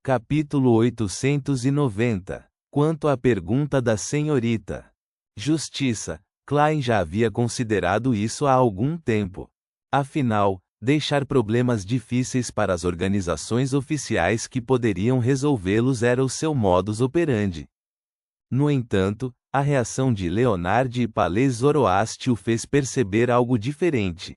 Capítulo 890. Quanto à pergunta da senhorita Justiça, Klein já havia considerado isso há algum tempo. Afinal, deixar problemas difíceis para as organizações oficiais que poderiam resolvê-los era o seu modus operandi. No entanto, a reação de Leonard e Palais Zoroast o fez perceber algo diferente.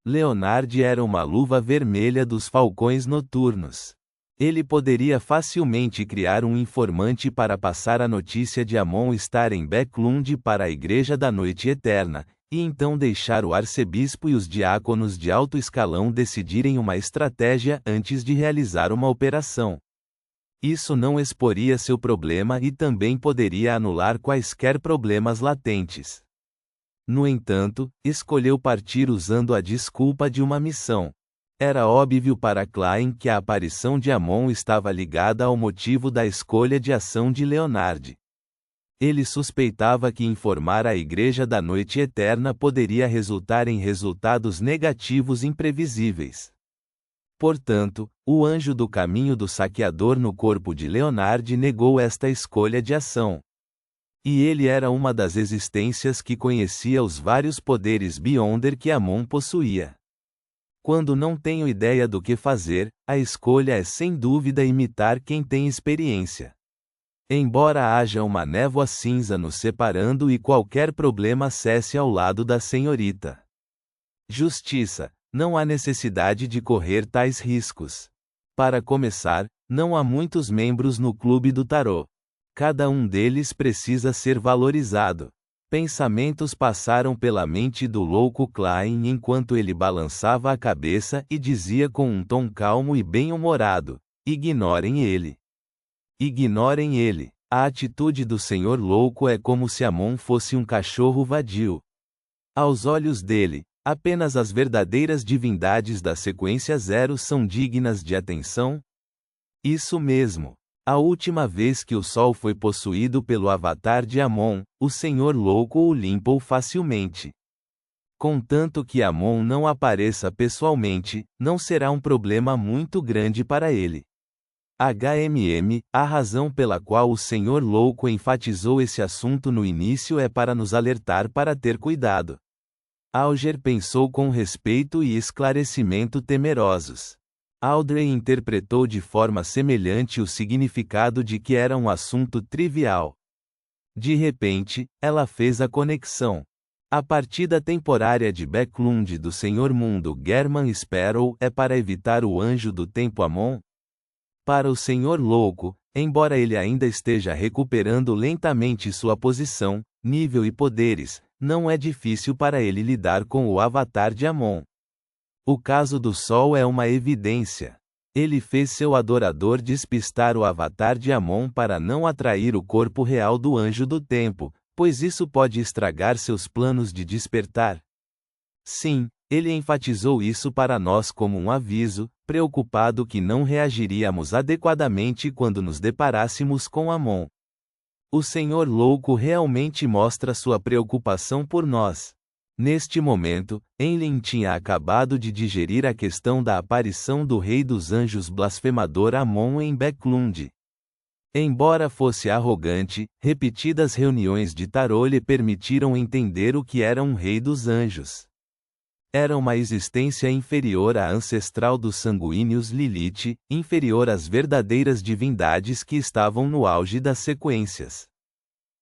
Leonard era uma luva vermelha dos falcões noturnos. Ele poderia facilmente criar um informante para passar a notícia de Amon estar em Becklund para a Igreja da Noite Eterna, e então deixar o arcebispo e os diáconos de alto escalão decidirem uma estratégia antes de realizar uma operação. Isso não exporia seu problema e também poderia anular quaisquer problemas latentes. No entanto, escolheu partir usando a desculpa de uma missão. Era óbvio para Klein que a aparição de Amon estava ligada ao motivo da escolha de ação de Leonard. Ele suspeitava que informar a Igreja da Noite Eterna poderia resultar em resultados negativos imprevisíveis. Portanto, o anjo do caminho do saqueador no corpo de Leonard negou esta escolha de ação. E ele era uma das existências que conhecia os vários poderes Beyonder que Amon possuía. Quando não tenho ideia do que fazer, a escolha é sem dúvida imitar quem tem experiência. Embora haja uma névoa cinza nos separando e qualquer problema cesse ao lado da senhorita Justiça, não há necessidade de correr tais riscos. Para começar, não há muitos membros no clube do tarô. Cada um deles precisa ser valorizado. Pensamentos passaram pela mente do louco Klein enquanto ele balançava a cabeça e dizia com um tom calmo e bem-humorado: ignorem ele. Ignorem ele. A atitude do senhor louco é como se Amon fosse um cachorro vadio. Aos olhos dele, apenas as verdadeiras divindades da sequência 0 são dignas de atenção? Isso mesmo. A última vez que o Sol foi possuído pelo avatar de Amon, o Senhor Louco o limpou facilmente. Contanto que Amon não apareça pessoalmente, não será um problema muito grande para ele. A razão pela qual o Senhor Louco enfatizou esse assunto no início é para nos alertar para ter cuidado. Alger pensou com respeito e esclarecimento temerosos. Audrey interpretou de forma semelhante o significado de que era um assunto trivial. De repente, ela fez a conexão. A partida temporária de Becklund do Senhor Mundo German Sparrow é para evitar o anjo do tempo Amon? Para o Senhor Louco, embora ele ainda esteja recuperando lentamente sua posição, nível e poderes, não é difícil para ele lidar com o avatar de Amon. O caso do Sol é uma evidência. Ele fez seu adorador despistar o avatar de Amon para não atrair o corpo real do anjo do tempo, pois isso pode estragar seus planos de despertar. Sim, ele enfatizou isso para nós como um aviso, preocupado que não reagiríamos adequadamente quando nos deparássemos com Amon. O Senhor Louco realmente mostra sua preocupação por nós. Neste momento, Enlil tinha acabado de digerir a questão da aparição do Rei dos Anjos blasfemador Amon em Becklund. Embora fosse arrogante, repetidas reuniões de tarô lhe permitiram entender o que era um Rei dos Anjos. Era uma existência inferior à ancestral dos sanguíneos Lilith, inferior às verdadeiras divindades que estavam no auge das sequências.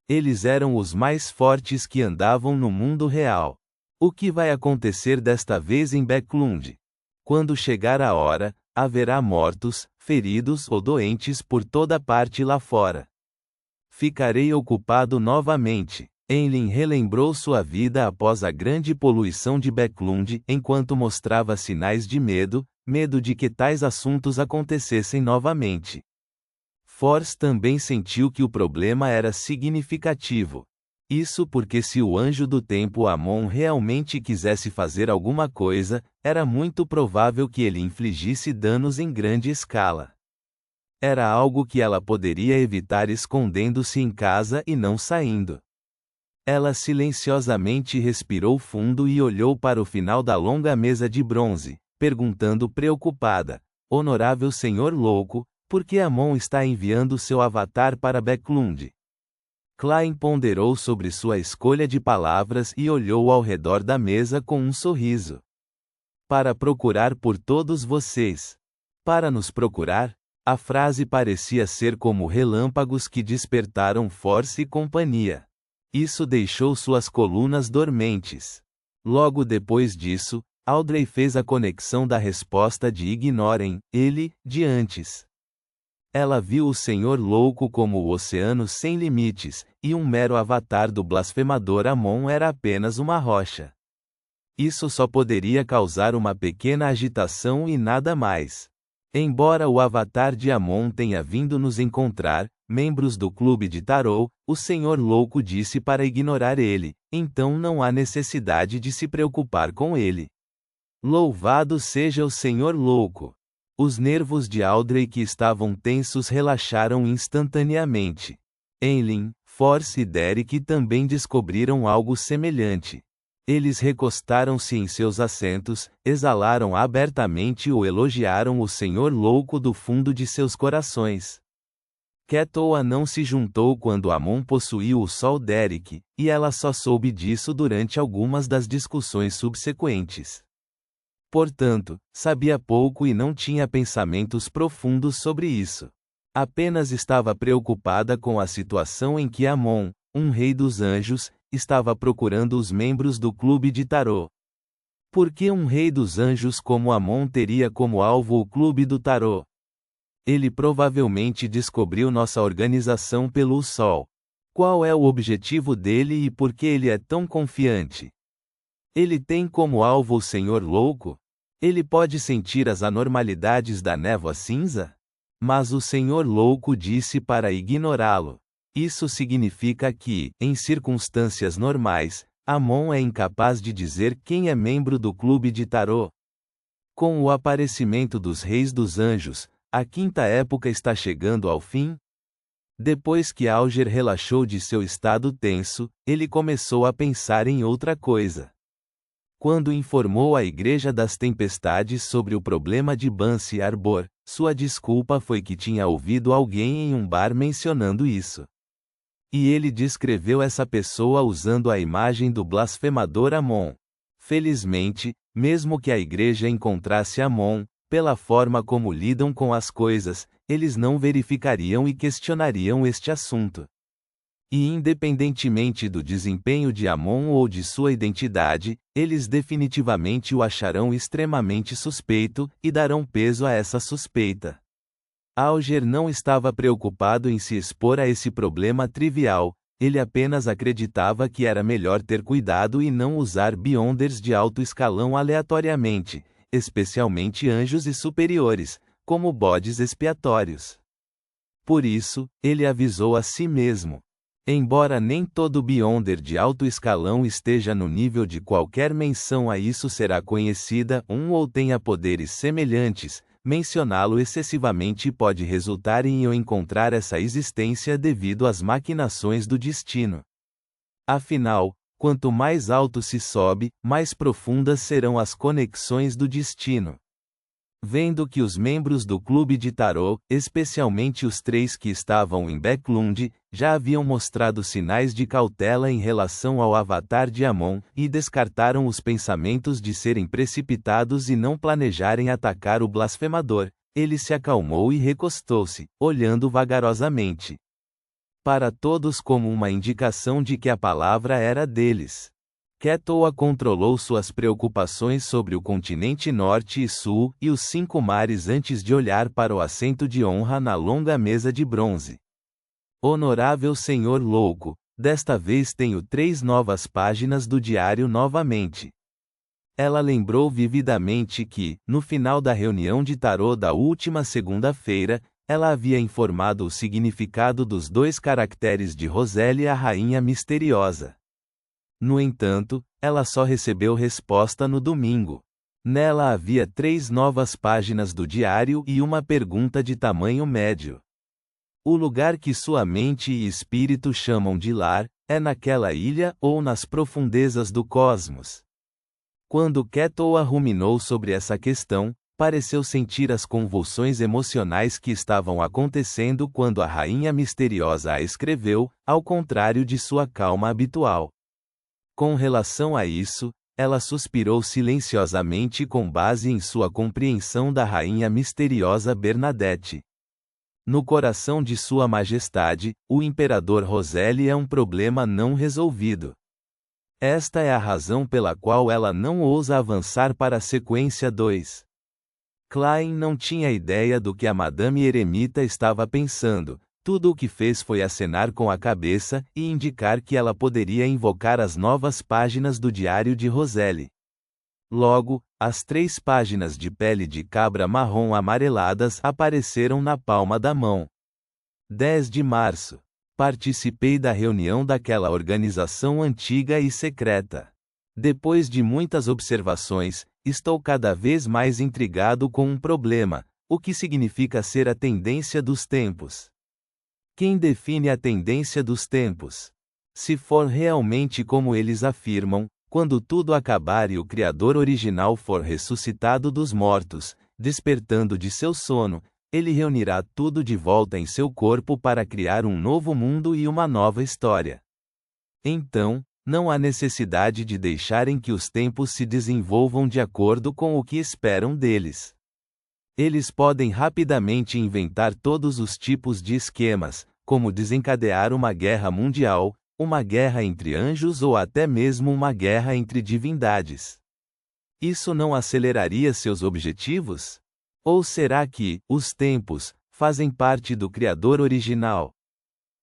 Eles eram os mais fortes que andavam no mundo real. O que vai acontecer desta vez em Becklund? Quando chegar a hora, haverá mortos, feridos ou doentes por toda parte lá fora. Ficarei ocupado novamente. Enlil relembrou sua vida após a grande poluição de Becklund enquanto mostrava sinais de medo de que tais assuntos acontecessem novamente. Force também sentiu que o problema era significativo. Isso porque se o anjo do tempo Amon realmente quisesse fazer alguma coisa, era muito provável que ele infligisse danos em grande escala. Era algo que ela poderia evitar escondendo-se em casa e não saindo. Ela silenciosamente respirou fundo e olhou para o final da longa mesa de bronze, perguntando preocupada: Honorável Senhor Louco, Por que Amon está enviando seu avatar para Backlund? Klein ponderou sobre sua escolha de palavras e olhou ao redor da mesa com um sorriso. Para procurar por todos vocês. Para nos procurar? A frase parecia ser como relâmpagos que despertaram Force e companhia. Isso deixou suas colunas dormentes. Logo depois disso, Audrey fez a conexão da resposta de ignorem ele de antes. Ela viu o Senhor Louco como o oceano sem limites, e um mero avatar do blasfemador Amon era apenas uma rocha. Isso só poderia causar uma pequena agitação e nada mais. Embora o avatar de Amon tenha vindo nos encontrar, membros do clube de tarô, o Senhor Louco disse para ignorar ele, então não há necessidade de se preocupar com ele. Louvado seja o Senhor Louco! Os nervos de Audrey que estavam tensos relaxaram instantaneamente. Eileen, Force e Derek também descobriram algo semelhante. Eles recostaram-se em seus assentos, exalaram abertamente ou elogiaram o Senhor Louco do fundo de seus corações. Ketoa não se juntou quando Amon possuiu o Sol Derek, e ela só soube disso durante algumas das discussões subsequentes. Portanto, sabia pouco e não tinha pensamentos profundos sobre isso. Apenas estava preocupada com a situação em que Amon, um rei dos anjos, estava procurando os membros do clube de tarô. Por que um rei dos anjos como Amon teria como alvo o clube do tarô? Ele provavelmente descobriu nossa organização pelo Sol. Qual é o objetivo dele e por que ele é tão confiante? Ele tem como alvo o Senhor Louco? Ele pode sentir as anormalidades da névoa cinza? Mas o Senhor Louco disse para ignorá-lo. Isso significa que, em circunstâncias normais, Amon é incapaz de dizer quem é membro do clube de tarô. Com o aparecimento dos reis dos anjos, a quinta época está chegando ao fim? Depois que Auger relaxou de seu estado tenso, ele começou a pensar em outra coisa. Quando informou a Igreja das Tempestades sobre o problema de Bance Arbor, sua desculpa foi que tinha ouvido alguém em um bar mencionando isso. E ele descreveu essa pessoa usando a imagem do blasfemador Amon. Felizmente, mesmo que a Igreja encontrasse Amon, pela forma como lidam com as coisas, eles não verificariam e questionariam este assunto. E independentemente do desempenho de Amon ou de sua identidade, eles definitivamente o acharão extremamente suspeito, e darão peso a essa suspeita. Auger não estava preocupado em se expor a esse problema trivial, ele apenas acreditava que era melhor ter cuidado e não usar Beyonders de alto escalão aleatoriamente, especialmente anjos e superiores, como bodes expiatórios. Por isso, ele avisou a si mesmo. Embora nem todo Beyonder de alto escalão esteja no nível de qualquer menção a isso será conhecida ou tenha poderes semelhantes, mencioná-lo excessivamente pode resultar em eu encontrar essa existência devido às maquinações do destino. Afinal, quanto mais alto se sobe, mais profundas serão as conexões do destino. Vendo que os membros do clube de tarô, especialmente os 3 que estavam em Backlund, já haviam mostrado sinais de cautela em relação ao avatar de Amon, e descartaram os pensamentos de serem precipitados e não planejarem atacar o blasfemador, ele se acalmou e recostou-se, olhando vagarosamente para todos como uma indicação de que a palavra era deles. Ketoa controlou suas preocupações sobre o continente norte e sul e os 5 mares antes de olhar para o assento de honra na longa mesa de bronze. Honorável Senhor Louco, desta vez tenho 3 novas páginas do diário novamente. Ela lembrou vividamente que, no final da reunião de tarô da última segunda-feira, ela havia informado o significado dos 2 caracteres de Roselle a Rainha Misteriosa. No entanto, ela só recebeu resposta no domingo. Nela havia 3 novas páginas do diário e uma pergunta de tamanho médio. O lugar que sua mente e espírito chamam de lar, é naquela ilha ou nas profundezas do cosmos? Quando Ketoa ruminou sobre essa questão, pareceu sentir as convulsões emocionais que estavam acontecendo quando a rainha misteriosa a escreveu, ao contrário de sua calma habitual. Com relação a isso, ela suspirou silenciosamente com base em sua compreensão da rainha misteriosa Bernadette. No coração de Sua Majestade, o imperador Roselle é um problema não resolvido. Esta é a razão pela qual ela não ousa avançar para a sequência 2. Klein não tinha ideia do que a Madame Eremita estava pensando. Tudo o que fez foi acenar com a cabeça e indicar que ela poderia invocar as novas páginas do diário de Roselle. Logo, as 3 páginas de pele de cabra marrom amareladas apareceram na palma da mão. 10 de março. Participei da reunião daquela organização antiga e secreta. Depois de muitas observações, estou cada vez mais intrigado com um problema: o que significa ser a tendência dos tempos? Quem define a tendência dos tempos? Se for realmente como eles afirmam, quando tudo acabar e o Criador original for ressuscitado dos mortos, despertando de seu sono, ele reunirá tudo de volta em seu corpo para criar um novo mundo e uma nova história. Então, não há necessidade de deixarem que os tempos se desenvolvam de acordo com o que esperam deles. Eles podem rapidamente inventar todos os tipos de esquemas, como desencadear uma guerra mundial, uma guerra entre anjos ou até mesmo uma guerra entre divindades. Isso não aceleraria seus objetivos? Ou será que, os tempos, fazem parte do Criador original?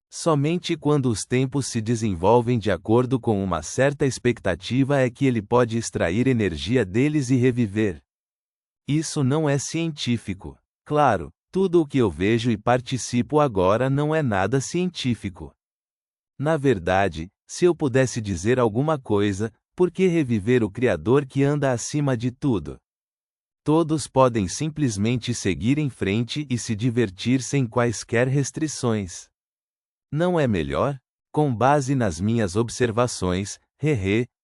Somente quando os tempos se desenvolvem de acordo com uma certa expectativa é que ele pode extrair energia deles e reviver. Isso não é científico. Claro, tudo o que eu vejo e participo agora não é nada científico. Na verdade, se eu pudesse dizer alguma coisa, por que reviver o Criador que anda acima de tudo? Todos podem simplesmente seguir em frente e se divertir sem quaisquer restrições. Não é melhor? Com base nas minhas observações,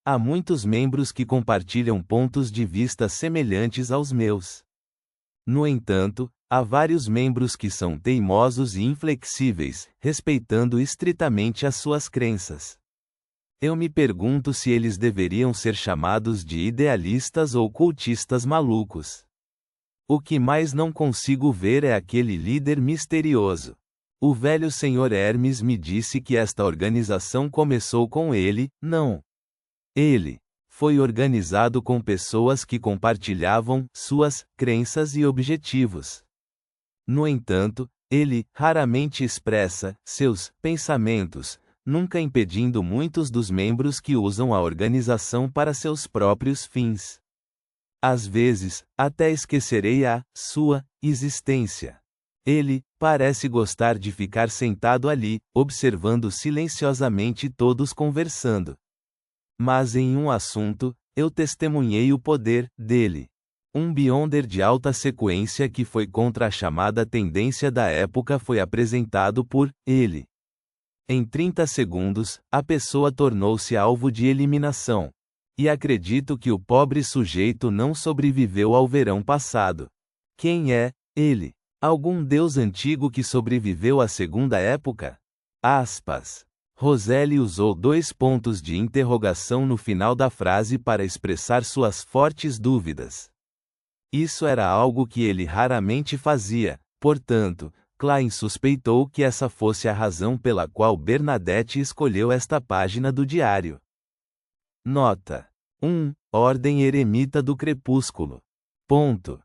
há muitos membros que compartilham pontos de vista semelhantes aos meus. No entanto, há vários membros que são teimosos e inflexíveis, respeitando estritamente as suas crenças. Eu me pergunto se eles deveriam ser chamados de idealistas ou cultistas malucos. O que mais não consigo ver é aquele líder misterioso. O velho Sr. Hermes me disse que esta organização começou com ele, não. Ele foi organizado com pessoas que compartilhavam suas crenças e objetivos. No entanto, ele raramente expressa seus pensamentos, nunca impedindo muitos dos membros que usam a organização para seus próprios fins. Às vezes, até esquecerei a sua existência. Ele parece gostar de ficar sentado ali, observando silenciosamente todos conversando. Mas em um assunto, eu testemunhei o poder dele. Um Beyonder de alta sequência que foi contra a chamada tendência da época foi apresentado por ele. Em 30 segundos, a pessoa tornou-se alvo de eliminação. E acredito que o pobre sujeito não sobreviveu ao verão passado. Quem é ele? Algum deus antigo que sobreviveu à segunda época? Aspas. Roselle usou 2 pontos de interrogação no final da frase para expressar suas fortes dúvidas. Isso era algo que ele raramente fazia, portanto, Klein suspeitou que essa fosse a razão pela qual Bernadette escolheu esta página do diário. Nota: 1. Ordem Eremita do Crepúsculo. Ponto.